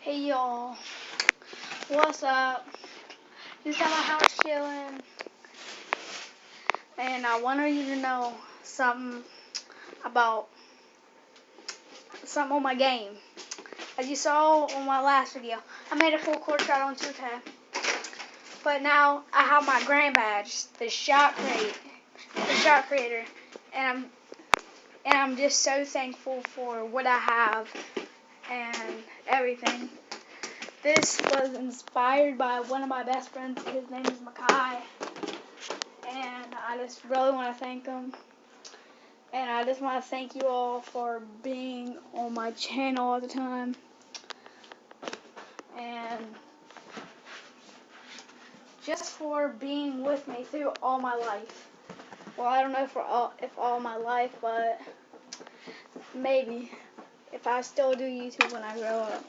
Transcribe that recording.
Hey y'all, what's up? Just at my house chilling, and I wanted you to know something about something on my game. As you saw on my last video, I made a full court shot on 210, but now I have my grand badge, the shot creator, and I'm just so thankful for what I have and everything. This was inspired by one of my best friends. His name is Makai. And I just really want to thank him. And I just want to thank you all for being on my channel all the time. And just for being with me through all my life. Well, I don't know if all my life, but maybe if I still do YouTube when I grow up.